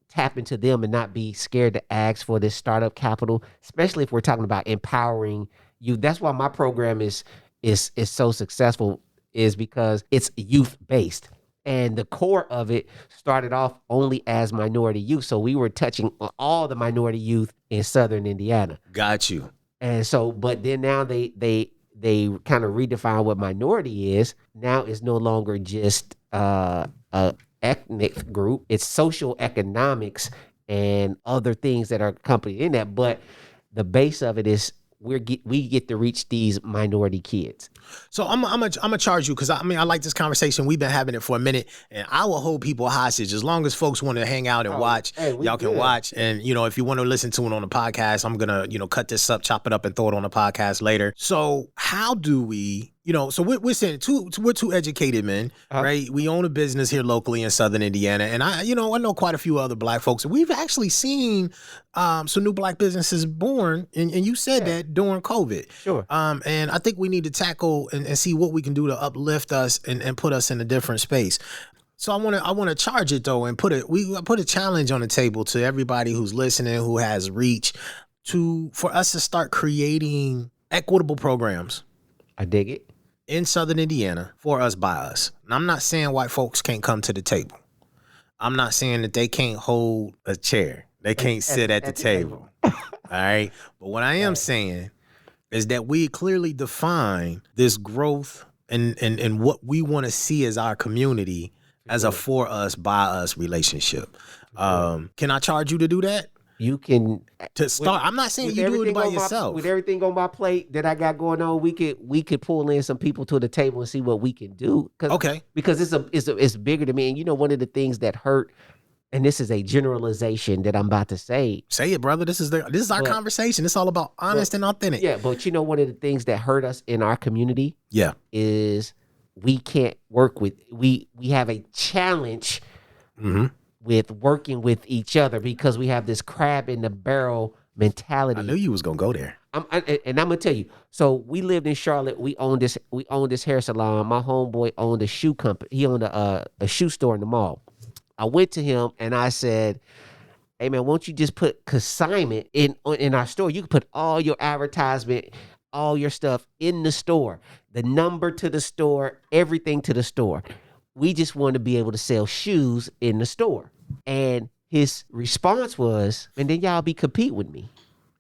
tap into them and not be scared to ask for this startup capital, especially if we're talking about empowering you. That's why my program is so successful, is because it's youth based. And the core of it started off only as minority youth. So we were touching all the minority youth in Southern Indiana. Got you. And so, but then now they they kind of redefine what minority is. Now it's no longer just a ethnic group. It's social economics and other things that are accompanied in that. But the base of it is we get to reach these minority kids. So I'm gonna charge you because I like this conversation. We've been having it for a minute, and I will hold people hostage as long as folks want to hang out and watch. Y'all can watch, and if you want to listen to it on the podcast, I'm gonna cut this up, chop it up, and throw it on the podcast later. So how do we? So we're saying we're two educated men, right? We own a business here locally in Southern Indiana, and I know quite a few other Black folks. We've actually seen some new Black businesses born, and you said that during COVID. Sure. And I think we need to tackle and see what we can do to uplift us and put us in a different space. So I want to charge it though, and put a challenge on the table to everybody who's listening, who has reach, for us to start creating equitable programs. I dig it. In Southern Indiana, for us, by us. And I'm not saying white folks can't come to the table. I'm not saying that they can't hold a chair. They can't sit at the table. All right? But what I am saying is that we clearly define this growth and what we want to see as our community as a for us, by us relationship. Can I charge you to do that? You can to start. I'm not saying you do it by yourself. With everything on my plate that I got going on, we could pull in some people to the table and see what we can do. Because it's bigger than me. And one of the things that hurt, and this is a generalization that I'm about to say. Say it, brother. This is our conversation. It's all about honest and authentic. Yeah, but one of the things that hurt us in our community, is we can't work with. We have a challenge. Mm-hmm. With working with each other because we have this crab in the barrel mentality. I knew you was gonna go there. I'm gonna tell you. So we lived in Charlotte. We owned this hair salon. My homeboy owned a shoe company. He owned a shoe store in the mall. I went to him and I said, "Hey man, won't you just put consignment in our store? You can put all your advertisement, all your stuff in the store. The number to the store, everything to the store. We just want to be able to sell shoes in the store." And his response was, "And then y'all compete with me."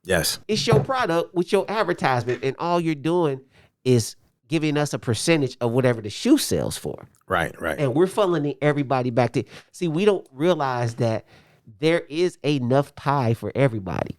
Yes. It's your product with your advertisement, and all you're doing is giving us a percentage of whatever the shoe sells for. Right. And we're funneling everybody back to, see, we don't realize that there is enough pie for everybody.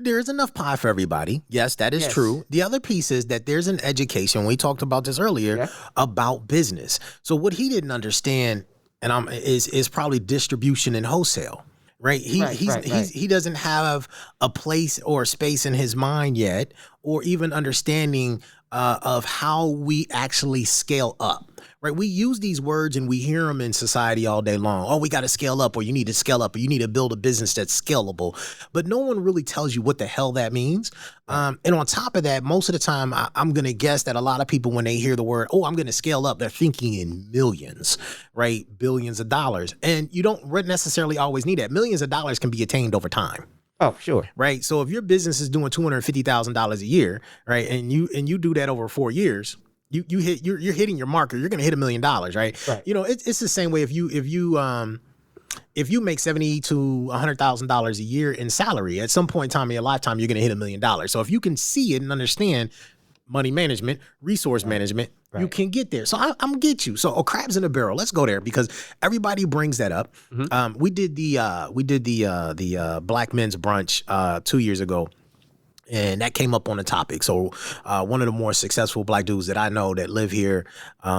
There is enough pie for everybody. Yes, that is true. The other piece is that there's an education. We talked about this earlier about business. So what he didn't understand is probably distribution and wholesale. Right. He doesn't have a place or a space in his mind yet, or even understanding of how we actually scale up. Right. We use these words and we hear them in society all day long. Oh, we got to scale up, or you need to scale up, or you need to build a business that's scalable. But no one really tells you what the hell that means. And on top of that, most of the time, I'm going to guess that a lot of people, when they hear the word, oh, I'm going to scale up, they're thinking in millions, right? Billions of dollars. And you don't necessarily always need that. Millions of dollars can be attained over time. Oh, sure. Right. So if your business is doing $250,000 a year, right, and you do that over 4 years, you're hitting your marker. You're going to hit $1 million, right? It's the same way if you make $70,000 to $100,000 a year in salary, at some point in time in your lifetime, you're going to hit $1 million. So if you can see it and understand money management, resource management, you can get there. So I'm gonna get you. So crabs in a barrel. Let's go there because everybody brings that up. Mm-hmm. We did the Black Men's Brunch 2 years ago. And that came up on the topic. So one of the more successful Black dudes that I know that live here,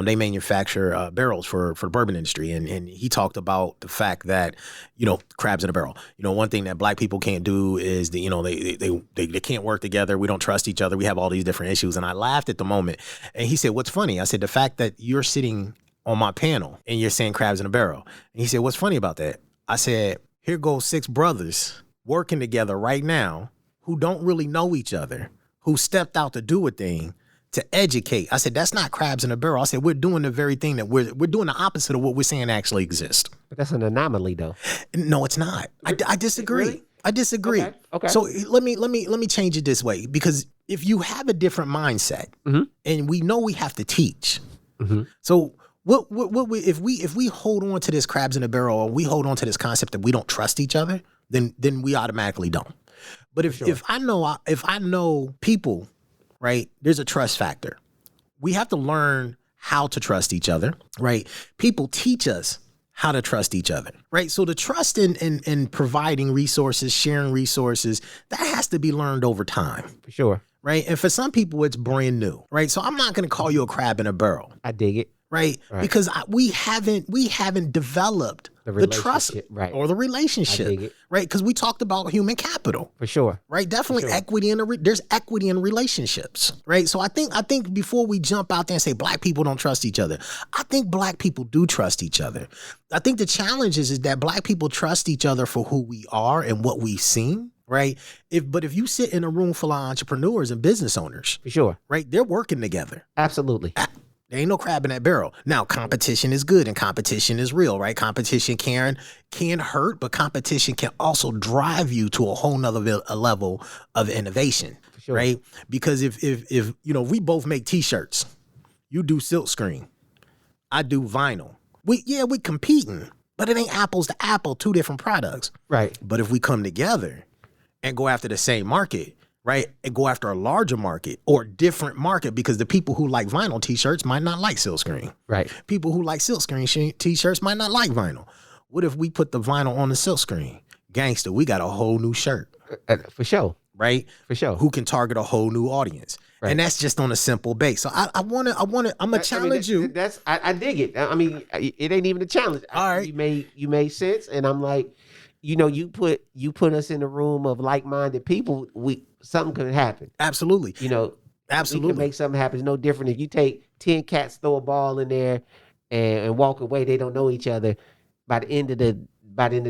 they manufacture barrels for the bourbon industry. And he talked about the fact that, crabs in a barrel. One thing that Black people can't do is they can't work together. We don't trust each other. We have all these different issues. And I laughed at the moment. And he said, what's funny? I said, the fact that you're sitting on my panel and you're saying crabs in a barrel. And he said, what's funny about that? I said, here goes 6 brothers working together right now who don't really know each other, who stepped out to do a thing, to educate. I said, that's not crabs in a barrel. I said, we're doing the very thing that we're doing the opposite of what we're saying actually exists. But that's an anomaly, though. No, it's not. I disagree. Really? I disagree. Okay. So let me change it this way, because if you have a different mindset, mm-hmm. and we know we have to teach, mm-hmm. so what if we hold on to this crabs in a barrel, or we hold on to this concept that we don't trust each other, then we automatically don't. But if I know people right? There's a trust factor. We have to learn how to trust each other, right? People teach us how to trust each other, right? So the trust in providing resources, sharing resources, that has to be learned over time. For sure. Right? And for some people, it's brand new, right? So I'm not going to call you a crab in a barrel. I dig it. Right? Because we haven't developed the trust or the relationship, right? Because we talked about human capital, for sure, right? Definitely equity there's equity in relationships, right? So I think before we jump out there and say black people don't trust each other, I think black people do trust each other. I think the challenge is that black people trust each other for who we are and what we've seen. Right. But if you sit in a room full of entrepreneurs and business owners, for sure, right, they're working together. Absolutely. There ain't no crab in that barrel. Now, competition is good and competition is real, right? Competition can hurt, but competition can also drive you to a whole nother level of innovation, sure. Right? Because if we both make T-shirts, you do silk screen, I do vinyl. We competing, but it ain't apples to apple, two different products. Right. But if we come together and go after the same market, right, and go after a larger market or different market, because the people who like vinyl T-shirts might not like silk screen. Right. People who like silk screen T-shirts might not like vinyl. What if we put the vinyl on the silk screen? Gangster, we got a whole new shirt. For sure. Right? For sure. Who can target a whole new audience. Right. And that's just on a simple base. So I'm gonna challenge you. I dig it. I mean, it ain't even a challenge. All right. You made sense. And I'm like, you put us in a room of like-minded people, something could happen. Absolutely. Absolutely. We can make something happen. It's no different if you take 10 cats, throw a ball in there and walk away, they don't know each other. By the end of the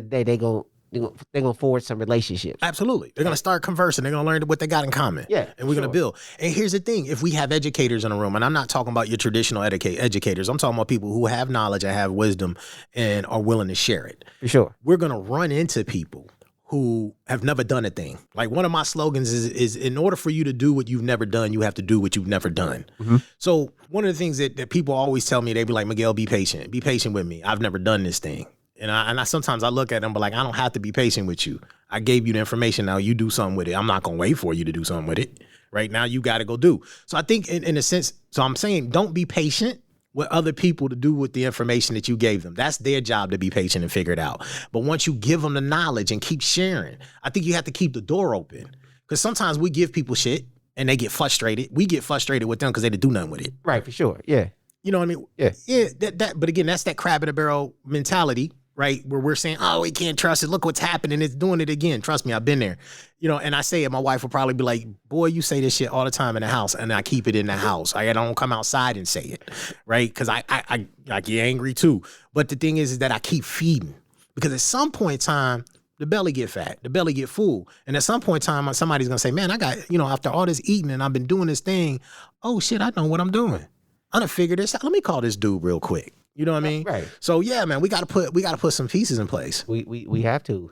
day, they're gonna forge some relationships. Absolutely. They're gonna start conversing. They're gonna learn what they got in common. Yeah. And we're gonna build. And here's the thing: if we have educators in a room, and I'm not talking about your traditional educators, I'm talking about people who have knowledge and have wisdom and are willing to share it. For sure. We're gonna run into people who have never done a thing. Like one of my slogans is in order for you to do what you've never done, you have to do what you've never done. Mm-hmm. So one of the things that people always tell me, they be like, Miguel, be patient with me. I've never done this thing. And I sometimes I look at them, but like, I don't have to be patient with you. I gave you the information. Now you do something with it. I'm not going to wait for you to do something with it. Right now you got to go do. So I think in a sense, so I'm saying don't be patient with other people to do with the information that you gave them. That's their job to be patient and figure it out. But once you give them the knowledge and keep sharing, I think you have to keep the door open. Because sometimes we give people shit and they get frustrated. We get frustrated with them because they didn't do nothing with it. Right, for sure. Yeah. You know what I mean? Yeah. Yeah. But again, that's that crab in a barrel mentality, right? Where we're saying, oh, we can't trust it. Look what's happening. It's doing it again. Trust me, I've been there. And I say it, my wife will probably be like, boy, you say this shit all the time in the house. And I keep it in the house. I don't come outside and say it, right? Because I get angry too. But the thing is that I keep feeding. Because at some point in time, the belly get fat, the belly get full. And at some point in time, somebody's going to say, man, I got, after all this eating and I've been doing this thing, oh shit, I know what I'm doing. I'm gonna figure this out. Let me call this dude real quick. You know what I mean? Right. So yeah, man, we gotta put some pieces in place. We have to.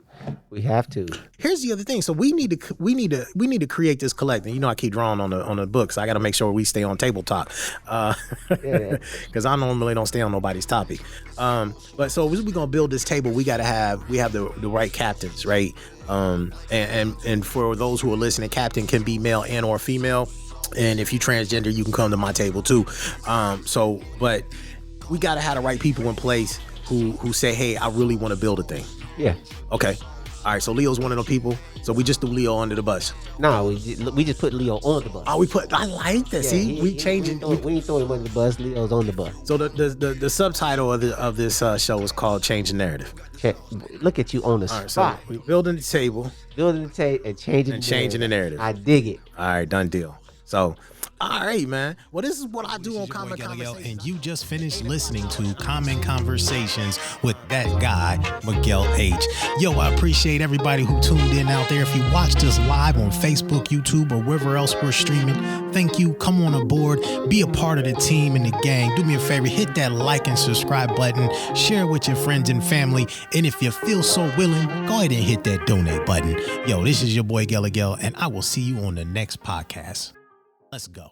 We have to. Here's the other thing. So we need to create this collective. I keep drawing on the books. I got to make sure we stay on tabletop, because I normally don't stay on nobody's topic. But so we're gonna build this table. We have the right captains, right? And for those who are listening, captain can be male and or female. And if you transgender, you can come to my table too. But we gotta have the right people in place who say, hey, I really want to build a thing. Yeah. Okay. All right. So Leo's one of those people. So we just threw Leo under the bus. No, we just put Leo on the bus. Oh, I like that. Yeah, See, we changing. We ain't throwing him under the bus. Leo's on the bus. So the subtitle of this show is called "Change the Narrative." Okay. Look at you on the spot. So we building the table, and changing the narrative. I dig it. All right, done deal. So, all right, man. Well, this is what I do on Common Conversations. And you just finished listening to Common Conversations with that guy, Miguel H. Yo, I appreciate everybody who tuned in out there. If you watched us live on Facebook, YouTube, or wherever else we're streaming, thank you. Come on aboard. Be a part of the team and the gang. Do me a favor. Hit that like and subscribe button. Share it with your friends and family. And if you feel so willing, go ahead and hit that donate button. Yo, this is your boy, Miguel, and I will see you on the next podcast. Let's go.